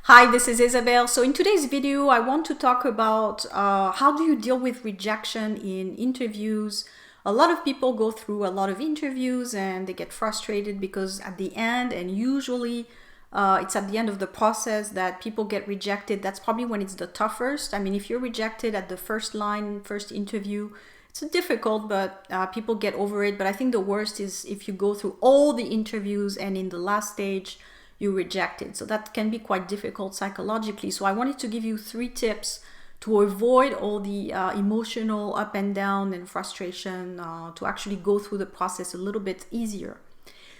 Hi, this is Isabel. So in today's video, I want to talk about how do you deal with rejection in interviews. A lot of people go through a lot of interviews and they get frustrated because at the end, and usually it's at the end of the process that people get rejected. That's probably when it's the toughest. I mean, if you're rejected at the first line, first interview, it's difficult, but people get over it. But I think the worst is if you go through all the interviews and in the last stage, you reject it. So that can be quite difficult psychologically. So I wanted to give you 3 tips to avoid all the emotional up and down and frustration, to actually go through the process a little bit easier.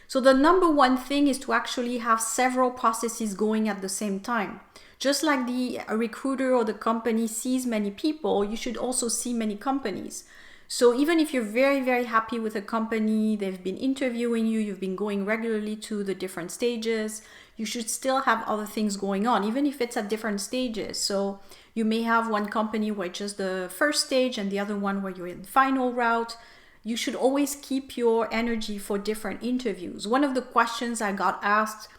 So the number one thing is to actually have several processes going at the same time. Just like the recruiter or the company sees many people, you should also see many companies. So even if you're very, very happy with a company, they've been interviewing you, you've been going regularly to the different stages, you should still have other things going on, even if it's at different stages. So you may have one company where it's just the first stage and the other one where you're in the final route. You should always keep your energy for different interviews. One of the questions I got asked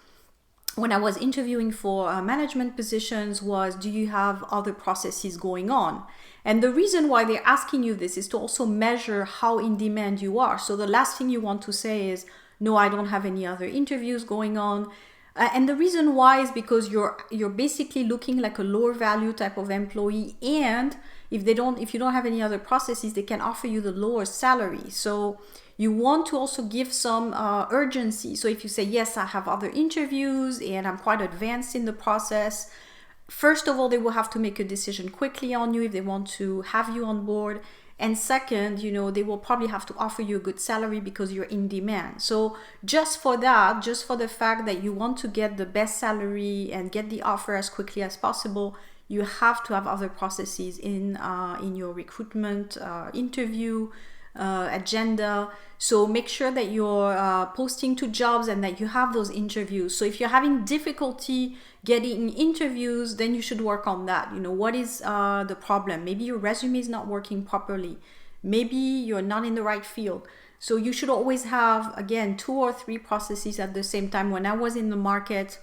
when I was interviewing for management positions was, do you have other processes going on? And the reason why they're asking you this is to also measure how in demand you are. So the last thing you want to say is, no, I don't have any other interviews going on. And the reason why is because you're basically looking like a lower value type of employee, and if you don't have any other processes, they can offer you the lower salary. So you want to also give some urgency. So if you say, yes, I have other interviews and I'm quite advanced in the process, first of all, they will have to make a decision quickly on you if they want to have you on board. And second, they will probably have to offer you a good salary because you're in demand. So just for that, just for the fact that you want to get the best salary and get the offer as quickly as possible, you have to have other processes in your recruitment interview agenda. So make sure that you're posting to jobs and that you have those interviews. So if you're having difficulty getting interviews, then you should work on that. What is the problem? Maybe your resume is not working properly. Maybe you're not in the right field. So you should always have, again, 2 or 3 processes at the same time. When I was in the market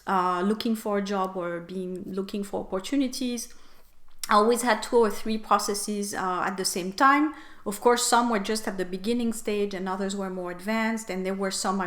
looking for a job or looking for opportunities, I always had 2 or 3 processes at the same time. Of course, some were just at the beginning stage and others were more advanced, and there were some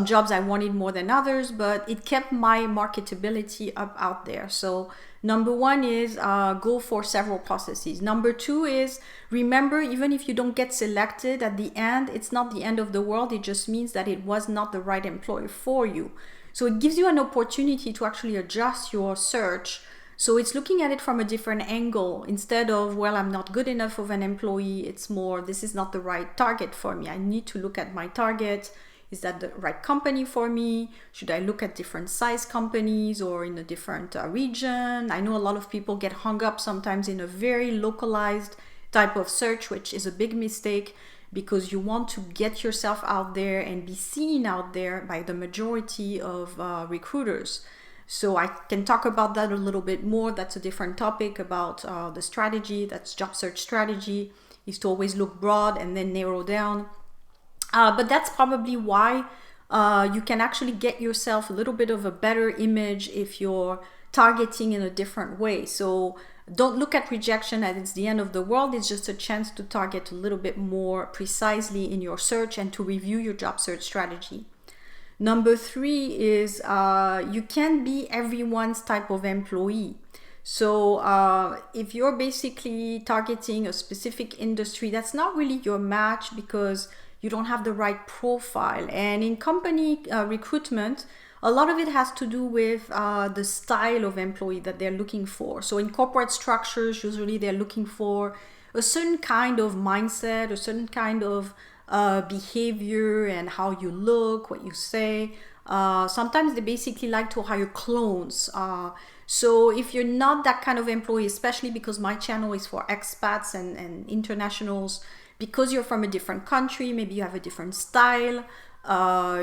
jobs I wanted more than others, but it kept my marketability out there. So number 1 is go for several processes. Number 2 is, remember, even if you don't get selected at the end, it's not the end of the world. It just means that it was not the right employer for you. So it gives you an opportunity to actually adjust your search. So it's looking at it from a different angle. Instead of, well, I'm not good enough of an employee, it's more, this is not the right target for me. I need to look at my target. Is that the right company for me? Should I look at different size companies or in a different region? I know a lot of people get hung up sometimes in a very localized type of search, which is a big mistake, because you want to get yourself out there and be seen out there by the majority of recruiters. So I can talk about that a little bit more. That's a different topic about the strategy. That's job search strategy, is to always look broad and then narrow down. But that's probably why you can actually get yourself a little bit of a better image if you're targeting in a different way. So don't look at rejection as it's the end of the world. It's just a chance to target a little bit more precisely in your search and to review your job search strategy. Number 3 is you can't be everyone's type of employee. So if you're basically targeting a specific industry, that's not really your match because you don't have the right profile. And in company recruitment, a lot of it has to do with the style of employee that they're looking for. So in corporate structures, usually they're looking for a certain kind of mindset, a certain kind of behavior and how you look, what you say. Sometimes they basically like to hire clones. So if you're not that kind of employee, especially because my channel is for expats and internationals, because you're from a different country, maybe you have a different style,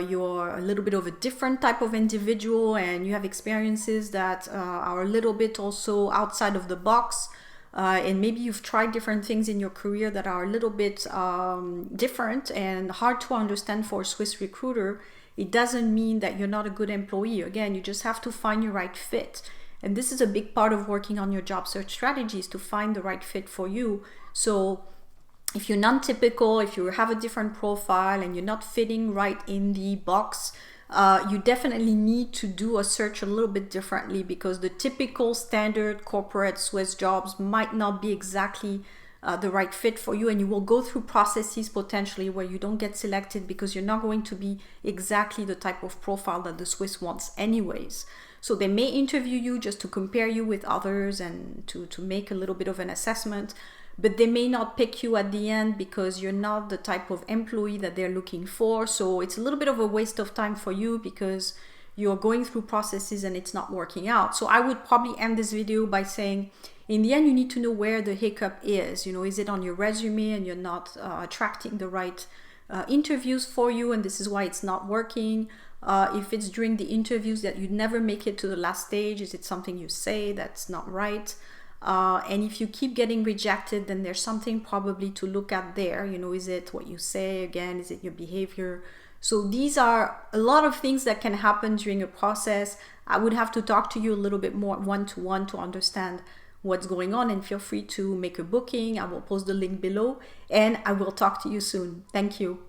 you're a little bit of a different type of individual, and you have experiences that are a little bit also outside of the box. And maybe you've tried different things in your career that are a little bit different and hard to understand for a Swiss recruiter. it doesn't mean that you're not a good employee. Again, you just have to find your right fit. And this is a big part of working on your job search strategies, to find the right fit for you. So if you're non-typical, if you have a different profile and you're not fitting right in the box, you definitely need to do a search a little bit differently, because the typical standard corporate Swiss jobs might not be exactly the right fit for you, and you will go through processes potentially where you don't get selected because you're not going to be exactly the type of profile that the Swiss wants anyways. So they may interview you just to compare you with others and to make a little bit of an assessment, but they may not pick you at the end because you're not the type of employee that they're looking for. So it's a little bit of a waste of time for you because you're going through processes and it's not working out. So I would probably end this video by saying, in the end, you need to know where the hiccup is. Is it on your resume and you're not attracting the right interviews for you, and this is why it's not working? If it's during the interviews that you never make it to the last stage, is it something you say that's not right? And if you keep getting rejected, then there's something probably to look at there. Is it what you say? Again, is it your behavior? So these are a lot of things that can happen during a process. I would have to talk to you a little bit more one-to-one to understand what's going on, and feel free to make a booking. I will post the link below, and I will talk to you soon. Thank you.